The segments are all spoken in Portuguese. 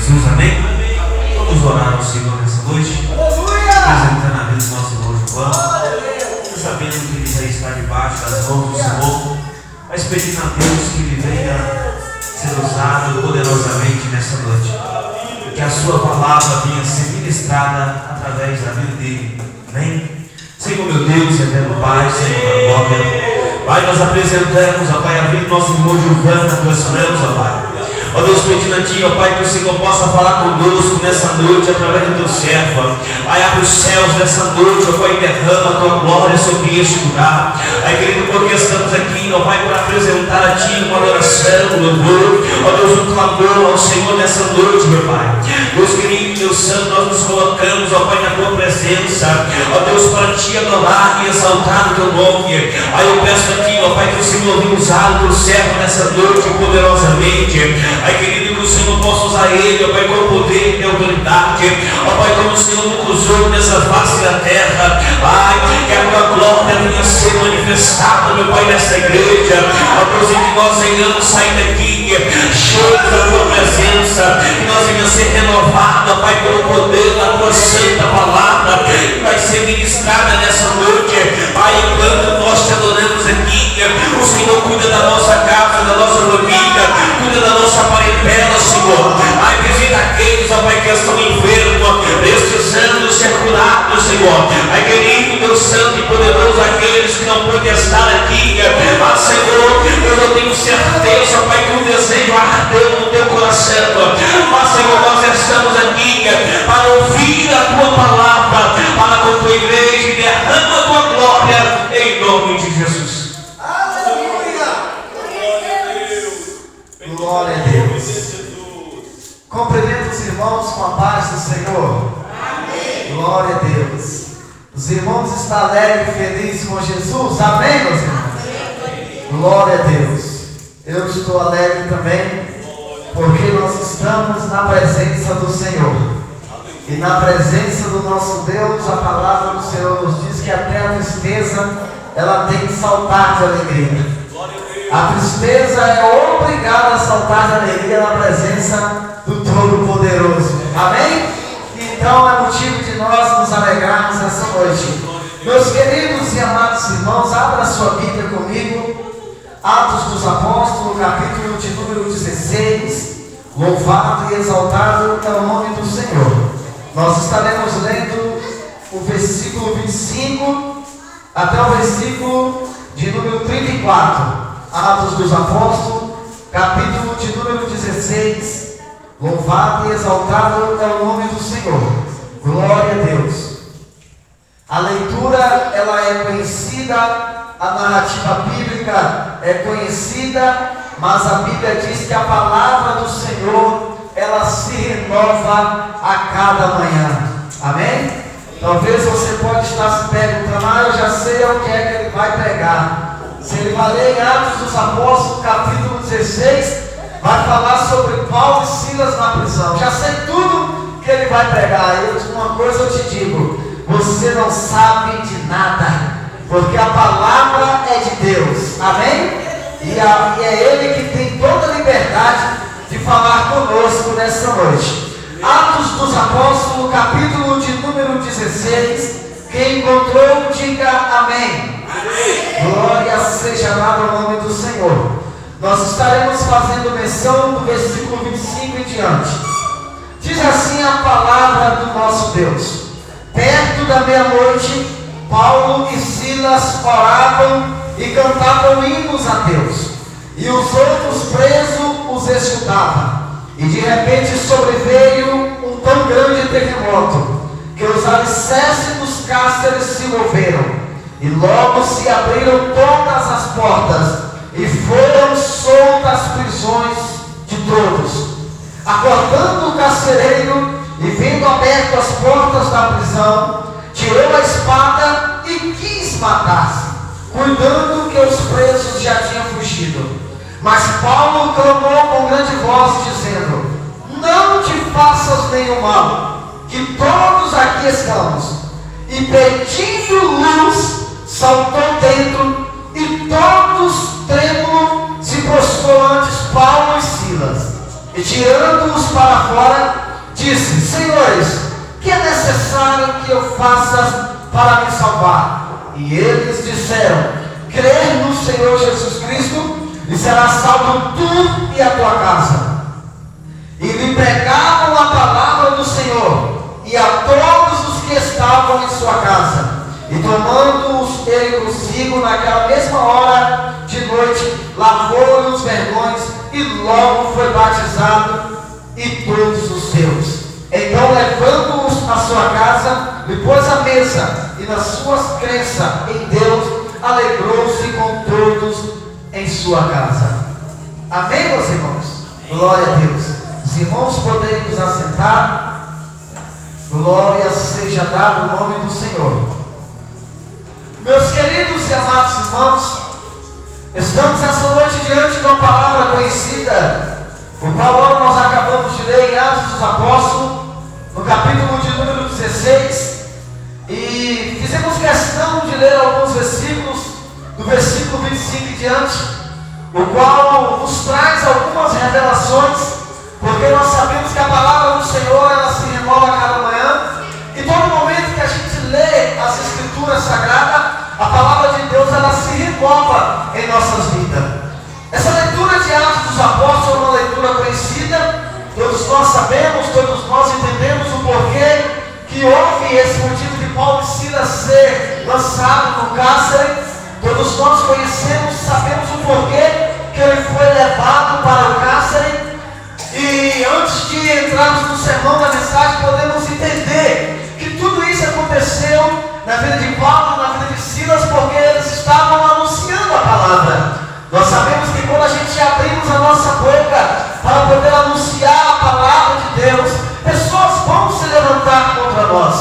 Jesus, amém? Vamos orar ao Senhor nessa noite, apresentando a vida do nosso irmão João, sabendo que ele já está debaixo das mãos do Senhor, mas pedindo a Deus que ele venha ser usado poderosamente nessa noite, que a sua palavra venha ser ministrada através da vida dele, amém? Senhor meu Deus, eterno Pai, Senhor da glória, Pai, nós apresentamos, ó Pai, a vida do nosso irmão Giovana nas tuas mãos, ó Pai. Ó Deus, pedindo a Ti, ó Pai, que o Senhor possa falar conosco nessa noite através do Teu servo. Pai, abre os céus nessa noite, ó Pai, derrama a Tua glória sobre este lugar. Pai, querido, porque estamos aqui, ó Pai, para apresentar a Ti uma adoração, um louvor, ó Deus, um clamor ao Senhor nessa noite, meu Pai. Deus querido, Deus santo, nós nos colocamos, ó Pai, na Tua presença, ó Deus, para Te adorar e exaltar o Teu nome. Aí eu peço a Ti, ó Pai, que o Senhor venha usar o Teu servo nessa noite poderosamente. Pai querido, que o Senhor possa usar ele, ó Pai, com poder e autoridade, ó Pai, como o Senhor nos usou nessa face da terra. Pai, que a tua glória venha ser manifestada, meu Pai, nessa igreja. Ó Deus, e que nós venhamos sair daqui cheios da tua presença, que nós venhamos ser renovados, ó Pai, pelo poder da tua santa palavra, que vai ser ministrada nessa noite. Pai, enquanto nós te adoramos aqui, o Senhor cuida da nossa casa, da nossa família, cuida da nossa parentela, Senhor. Ai, visita aqueles, ó Pai, que estão enfermos, precisando ser curados, Senhor. Ai, querido, Deus santo e poderoso, aqueles que não podem estar aqui, mas, Senhor, eu tenho certeza, ó Pai, que o desejo ardeu no teu coração. Mas, Senhor, nós estamos aqui para ouvir a tua palavra, para com a tua igreja, e derrama a tua glória em nome de Jesus. Glória a Deus. Cumprimento os irmãos com a paz do Senhor. Amém. Glória a Deus. Os irmãos estão alegres e felizes com Jesus. Amém, meus irmãos? Amém. Glória a Deus. Eu estou alegre também, porque nós estamos na presença do Senhor. E na presença do nosso Deus, a palavra do Senhor nos diz que até a tristeza, ela tem que saltar de alegria. A tristeza é obrigada a saltar de alegria na presença do Todo-Poderoso. Amém? Então é motivo de nós nos alegrarmos essa noite. Meus queridos e amados irmãos, abra sua Bíblia comigo. Atos dos Apóstolos, capítulo de número 16. Louvado e exaltado é o nome do Senhor. Nós estaremos lendo o versículo 25 até o versículo de número 34. Atos dos Apóstolos, capítulo de número 16. Louvado e exaltado é o nome do Senhor. Glória a Deus. A leitura, ela é conhecida, a narrativa bíblica é conhecida, mas a Bíblia diz que a palavra do Senhor, ela se renova a cada manhã. Amém? Talvez você pode estar se perguntando, eu já sei o que é que ele vai pregar. Se ele vai ler em Atos dos Apóstolos, capítulo 16, vai falar sobre Paulo e Silas na prisão. Já sei tudo que ele vai pregar. Uma coisa eu te digo: você não sabe de nada, porque a palavra é de Deus. Amém? E é Ele que tem toda a liberdade de falar conosco nessa noite. Atos dos Apóstolos, capítulo de número 16. Quem encontrou, diga amém. Amém. Glória seja dada ao nome do Senhor. Nós estaremos fazendo menção do versículo 25 em diante. Diz assim a palavra do nosso Deus: perto da meia-noite, Paulo e Silas oravam e cantavam hinos a Deus, e os outros presos os escutavam. E de repente sobreveio um tão grande terremoto, que os alicerces dos cárceres se moveram, e logo se abriram todas as portas, e foram soltas as prisões de todos. Acordando o carcereiro, e vendo aberto as portas da prisão, tirou a espada e quis matar-se, cuidando que os presos já tinham fugido. Mas Paulo clamou com grande voz, dizendo: não te faças nenhum mal, que todos aqui estamos. E pedindo luz, saltou dentro, e todos trêmulos se prostrou antes Paulo e Silas. E tirando-os para fora, disse: Senhores, que é necessário que eu faça para me salvar? E eles disseram: crer no Senhor Jesus Cristo, e serás salvo tu e a tua casa. E lhe pregavam a palavra do Senhor, e a todos os que estavam em sua casa. E tomando-os ele consigo, naquela mesma hora de noite, lavou-lhe os vergões, e logo foi batizado, e todos os seus. Então, levando-os à sua casa, lhe pôs a mesa, e nas suas crenças em Deus, alegrou-se com todos em sua casa. Amém, meus irmãos? Glória a Deus. Os irmãos podem nos assentar. Glória seja dada o nome do Senhor. Meus queridos e amados irmãos, estamos essa noite diante de uma palavra conhecida, o qual nós acabamos de ler em Atos dos Apóstolos, no capítulo de número 16, e fizemos questão de ler alguns versículos, do versículo 25 em diante, o qual nos traz algumas revelações, porque nós sabemos que a palavra do Senhor, ela se renova a cada manhã, e todo momento que a gente lê as Escrituras Sagradas, a palavra de Deus, ela se renova em nossas vidas. Essa leitura de Atos dos Apóstolos é uma leitura conhecida, todos nós sabemos, todos nós entendemos o porquê que houve esse motivo de Paulo e Silas ser lançado no cárcere. Todos nós conhecemos, sabemos o porquê que ele foi levado para o cárcere. E antes de entrarmos no sermão da mensagem, podemos entender que tudo isso aconteceu na vida de Paulo, na vida de Silas, porque eles estavam anunciando a palavra. Nós sabemos que quando a gente abrimos a nossa boca para poder anunciar a palavra de Deus, pessoas vão se levantar contra nós.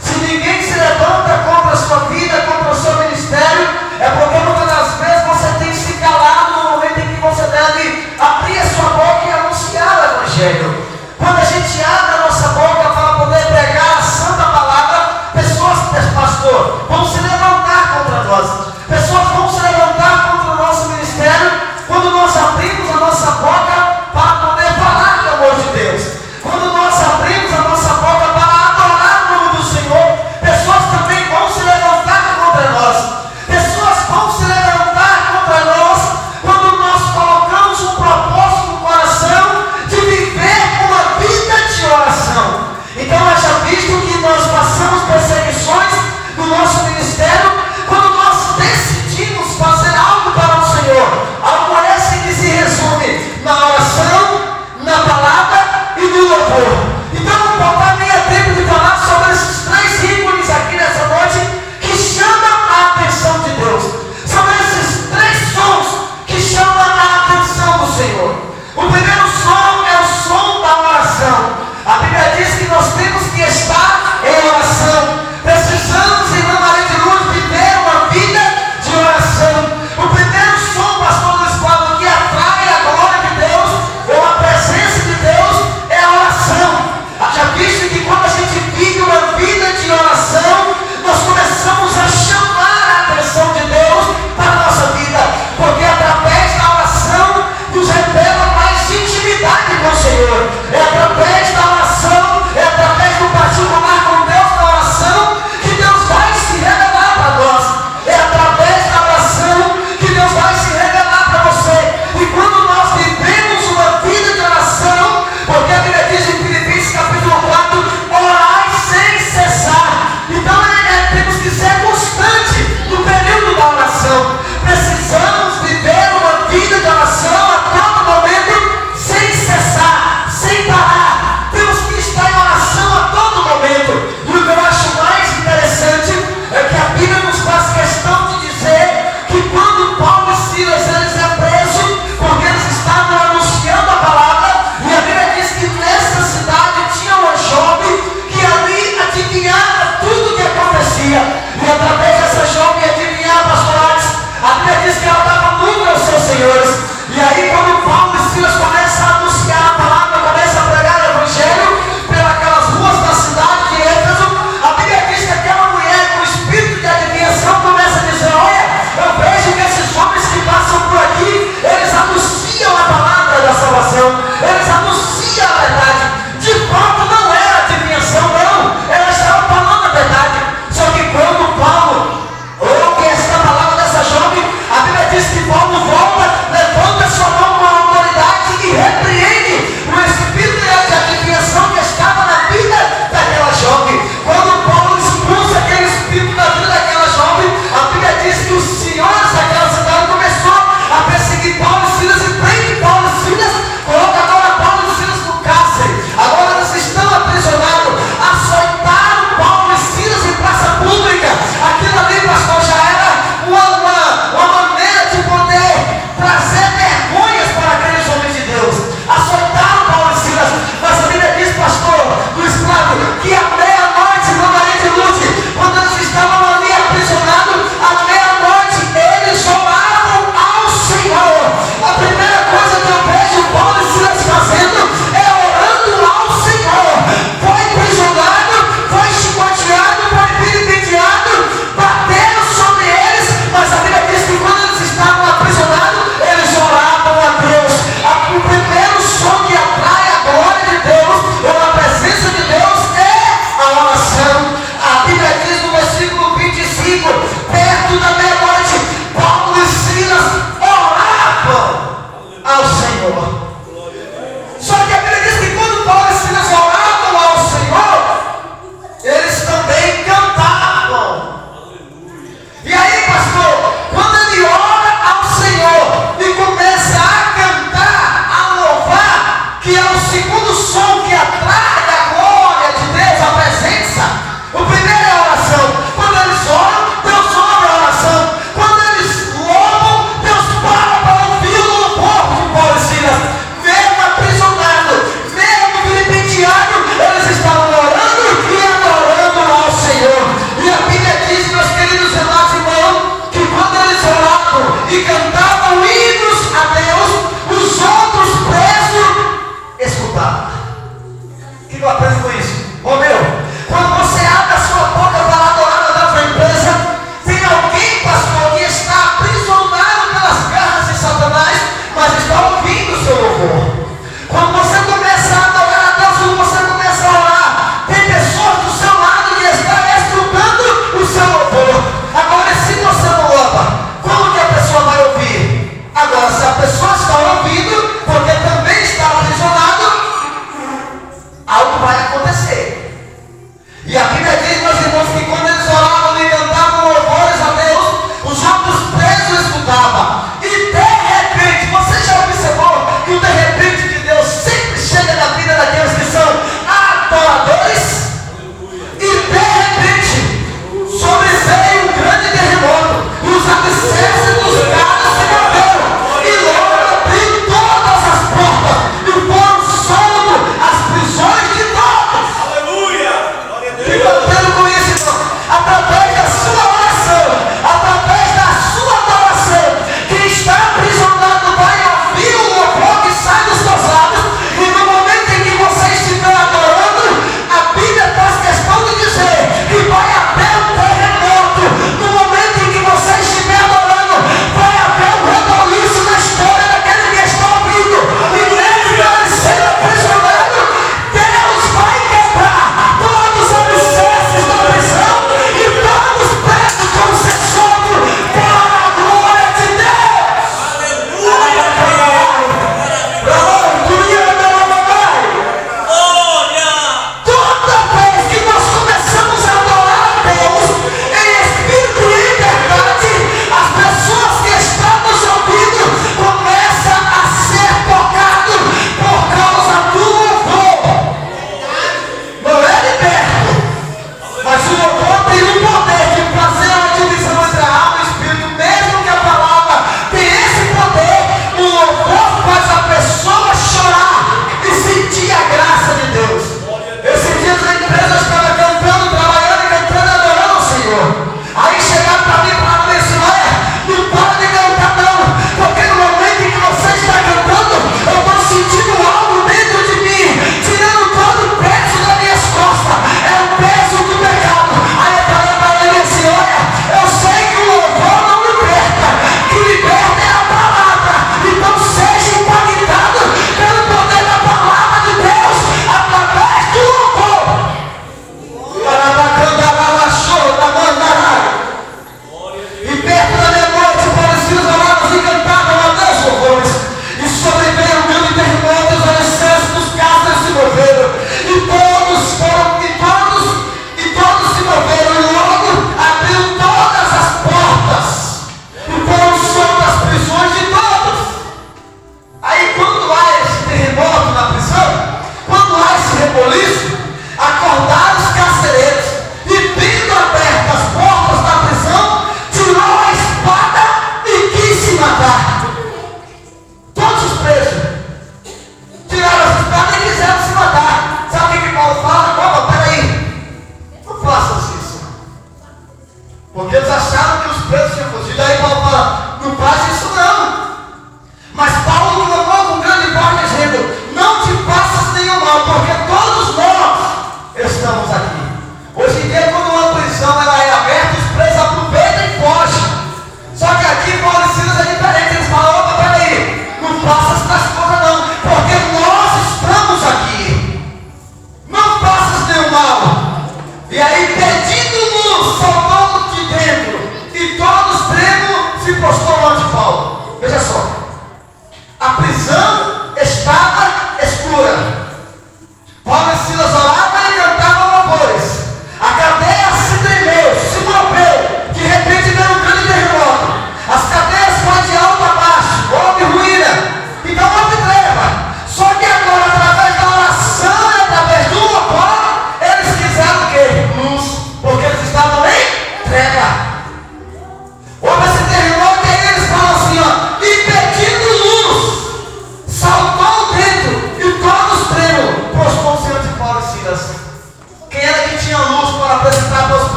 Se ninguém se levanta contra a sua vida, contra o seu ministério, é porque muitas das vezes você tem se calado no momento em que você deve abrir a sua boca e anunciar o Evangelho. Quando a gente abre a nossa boca para poder pregar a santa palavra, pessoas, pastor, vão se levantar contra nós. Pessoas vão se levantar contra o nosso ministério quando nós abrimos a nossa boca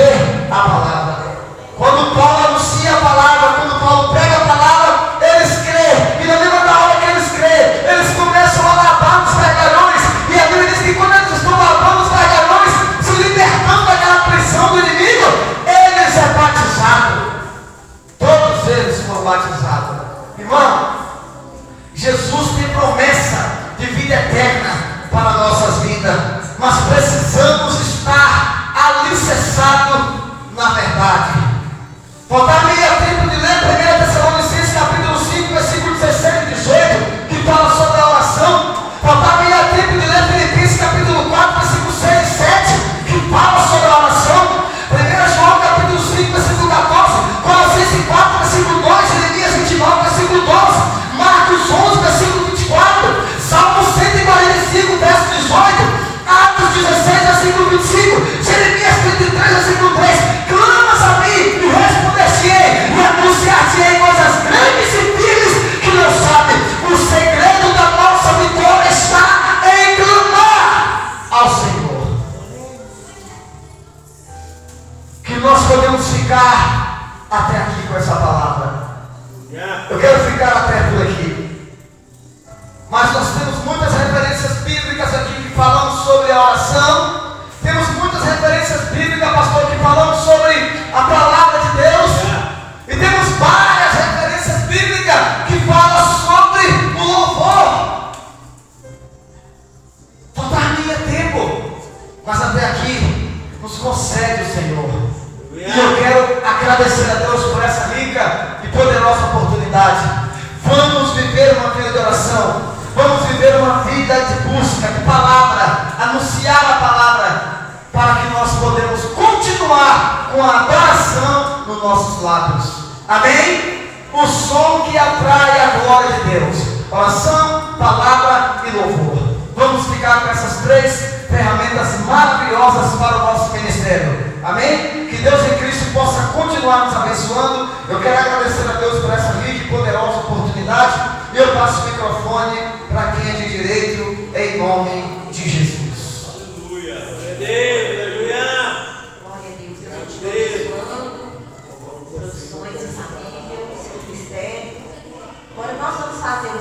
crê a palavra. Quando Paulo anuncia a palavra, quando Paulo prega a palavra, eles crêem. E na mesma hora que eles crêem, eles começam a lavar os gargalhões. E a Bíblia diz que quando eles estão lavando os gargalhões, se libertando daquela prisão do inimigo, eles é batizado. Todos eles foram batizados. Irmão, Jesus tem promessa de vida eterna para nossas vidas, mas precisamos estar alicerçados na verdade. Faltar-me tempo de ler 1 Tessalonicenses capítulo 5, versículo 17 e 18, que fala sobre a oração. Faltar-me tempo de ler Filipenses capítulo 4, versículo 6 e 7, que fala sobre a oração. 1 João capítulo 5, versículo 14, Colossenses 4, versículo 2, Jeremias 29, versículo 12, Marcos 11, versículo 24, Salmo 145, verso 18, Atos 16, versículo 25, Jeremias 33, versículo 3. Clamas a mim e responder-te-ei e anunciar-te-ei coisas grandes e firmes que não sabem. O segredo da nossa vitória está em clamar ao Senhor. Que nós podemos ficar até aqui com essa palavra. Eu quero ficar até por aqui. Mas nós temos muitas referências bíblicas aqui que falam sobre a oração. Temos muitas referências bíblicas, pastor, que falam sobre a palavra de Deus. E temos várias referências bíblicas que falam sobre o louvor. Faltar-me tempo, mas até aqui nos concede o Senhor. E eu quero agradecer a Deus por essa rica e poderosa oportunidade. Vamos viver uma vida de oração. Vamos viver uma vida de busca, de palavra, anunciar a palavra, para que nós podemos continuar com a adoração nos nossos lábios. Amém? O som que atrai a glória de Deus. Oração, palavra e louvor. Vamos ficar com essas três ferramentas maravilhosas para o nosso ministério. Amém? Que Deus em Cristo possa continuar nos abençoando. Eu quero agradecer a Deus por essa rica e poderosa oportunidade. E eu passo o microfone para quem é de direito, em nome de Jesus. Aleluia. Glória a Deus. Aleluia. Glória a Deus. Eu estou abençoando produções de família, o seu ministério. Agora nós vamos fazer o